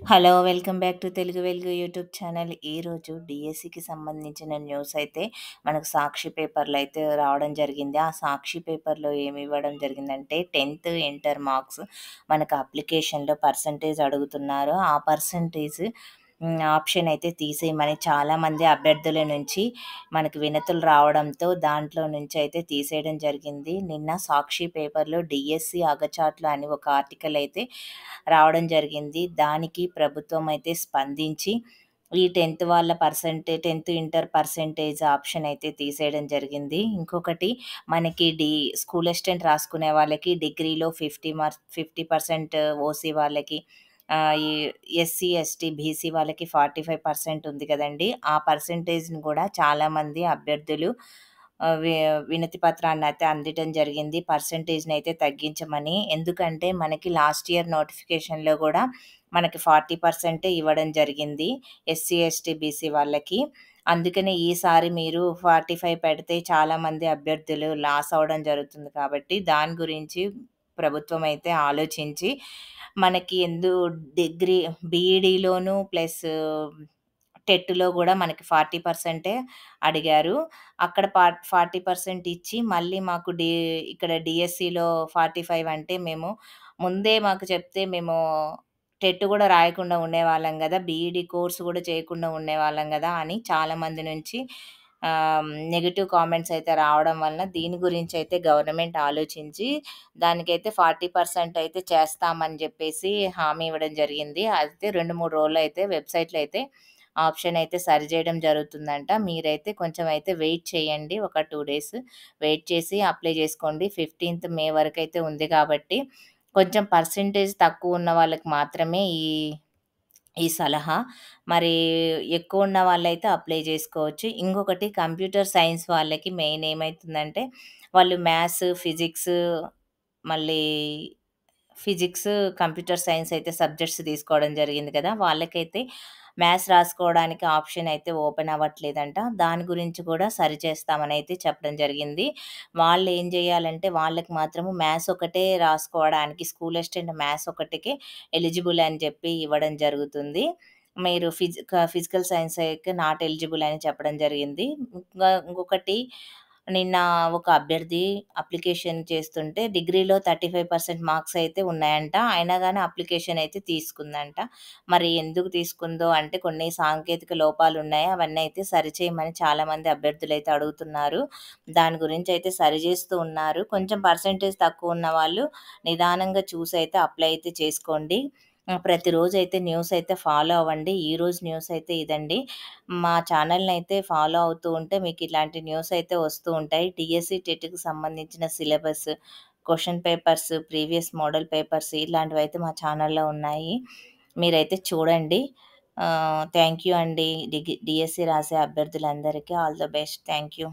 Hello! Welcome back to Telugu వెలుగు YouTube channel. ఈరోజు డీఎస్సీకి సంబంధించిన న్యూస్ అయితే మనకు సాక్షి పేపర్‌లో అయితే రావడం జరిగింది. ఆ సాక్షి పేపర్‌లో ఏమి ఇవ్వడం జరిగిందంటే 10థ్ ఇంటర్ మార్క్స్ మనకు అప్లికేషన్‌లో పర్సెంటేజ్ అడుగుతున్నారు. ఆ పర్సెంటేజ్ ఆప్షన్ అయితే తీసేయమని చాలామంది అభ్యర్థుల నుంచి మనకు వినతులు రావడంతో దాంట్లో నుంచి అయితే తీసేయడం జరిగింది. నిన్న సాక్షి పేపర్‌లో డీఎస్సీ అగచాట్లు అని ఒక ఆర్టికల్ అయితే రావడం జరిగింది. దానికి ప్రభుత్వం అయితే స్పందించి ఈ 10థ్ ఇంటర్ పర్సెంటేజ్ ఆప్షన్ అయితే తీసేయడం జరిగింది. ఇంకొకటి మనకి స్కూల్ అసిస్టెంట్ రాసుకునే వాళ్ళకి డిగ్రీలో 50% ఓసీ వాళ్ళకి, ఈ ఎస్సీ, ఎస్టీ, బీసీ వాళ్ళకి 45% ఉంది కదండీ! ఆ పర్సెంటేజ్‌ని కూడా చాలామంది అభ్యర్థులు ఆహ్, వి వినతి పత్రాన్నయితే అందటం జరిగింది. పర్సెంటేజ్‌నయితే తగ్గించమని. ఎందుకంటే మనకి లాస్ట్ ఇయర్ నోటిఫికేషన్‌లో గూడా మనకి 40% ఇవ్వడం జరిగింది. ఎస్సీ, ఎస్టీ, బీసీ వాళ్ళకి. అందుకనే ఈసారి మీరు 45 పెడితే చాలామంది అభ్యర్థులు లాస్ అవ్వడం జరుగుతుంది కాబట్టి దాని గురించి ప్రభుత్వం అయితే ఆలోచించి మనకి డిగ్రీ బీఈడీలోను ప్లస్ టెట్‌లో గూడా మనకి 40% అడిగారు. అక్కడ 40% ఇచ్చి మళ్ళీ మాకు ఇక్కడ డీఎస్సీలో 45 అంటే మేము ముందే మాకు చెప్తే మేము టెట్ గూడా రాయకుండా ఉండేవాళ్ళం గదా! బీఈడీ కోర్స్ గూడా చేయకుండా ఉండేవాళ్ళం గదా! అని చాలామంది నుంచి నెగెటివ్ కామెంట్స్ అయితే రావడం వలన దీని గురించయితే గవర్నమెంట్ ఆలోచించి దానికైతే 40% అయితే చేస్తామని జెప్పేసి హామీ ఇవ్వడం జరిగింది. అయితే 2, 3 రోజుల్లో అయితే వెబ్‌సైట్‌లో అయితే ఆప్షన్ అయితే సరిజేయడం జరుగుతుందంట. మీరైతే కొంచెం అయితే వెయిట్ చేయండి. ఒక 2 డేస్ వెయిట్ చేసి అప్లై జేసుకోండి. 15థ్ మే వరకైతే ఉంది కాబట్టి కొంచెం పర్సెంటేజ్ తక్కువున్న వాళ్ళకి మాత్రమే ఈ ఈ సలహా. మరి ఎక్కువున్న వాళ్ళైతే అప్లై జేసుకోవచ్చు. ఇంకొకటి కంప్యూటర్ సైన్స్ వాళ్ళకి మెయిన్ ఏమైతుందంటే, వాళ్ళు మ్యాథ్స్, మళ్ళీ ఫిజిక్స్, కంప్యూటర్ సైన్స్ అయితే సబ్జెక్ట్స్ తీసుకోవడం జరిగింది కదా! వాళ్ళకైతే మ్యాథ్స్ రాసుకోవడానికి ఆప్షన్ అయితే ఓపెన్ అవ్వట్లేదంట. దాని గురించి కూడా సరిచేస్తామనైతే చెప్పడం జరిగింది. వాళ్ళేం జేయాలంటే వాళ్ళకి మాత్రము మ్యాథ్స్ ఒకటే రాసుకోవడానికి స్కూల్ అసిస్టెంట్ మ్యాథ్స్ ఒకటికే ఎలిజిబుల్ అని చెప్పి ఇవ్వడం జరుగుతుంది. మీరు ఫిజికల్ సైన్స్ అయితే నాట్ ఎలిజిబుల్ అని చెప్పడం జరిగింది. ఇంకొకటి నిన్న ఒక అభ్యర్థి అప్లికేషన్ చేస్తుంటే డిగ్రీలో 35% మార్క్స్ అయితే ఉన్నాయంట. అయినా గాని అప్లికేషన్ అయితే తీసుకుందంట. మరి ఎందుకు తీసుకుందో అంటే కొన్ని సాంకేతిక లోపాలున్నాయి. అవన్నీ అయితే సరిచేయమని చాలామంది అభ్యర్థులైతే అడుగుతున్నారు. దాని గురించయితే సరిజేస్తూ ఉన్నారు. కొంచెం పర్సెంటేజ్ తక్కువున్న వాళ్ళు నిదానంగా చూసయితే అప్లై అయితే చేసుకోండి. ప్రతిరోజైతే న్యూస్ అయితే ఫాలో అవ్వండి. ఈరోజు న్యూస్ అయితే ఇదండి. మా ఛానల్‌నయితే ఫాలో అవుతూ ఉంటే మీకిలాంటి న్యూస్ అయితే వస్తూ ఉంటాయి. డీఎస్సీ, టెట్‌కి సంబంధించిన syllabus, question papers, previous model papers ఇలాంటివైతే మా ఛానల్‌లో ఉన్నాయి. మీరైతే చూడండి. థాంక్ యూ అండి. డీఎస్సీ రాసే అభ్యర్థులందరికీ all the best. Thank you.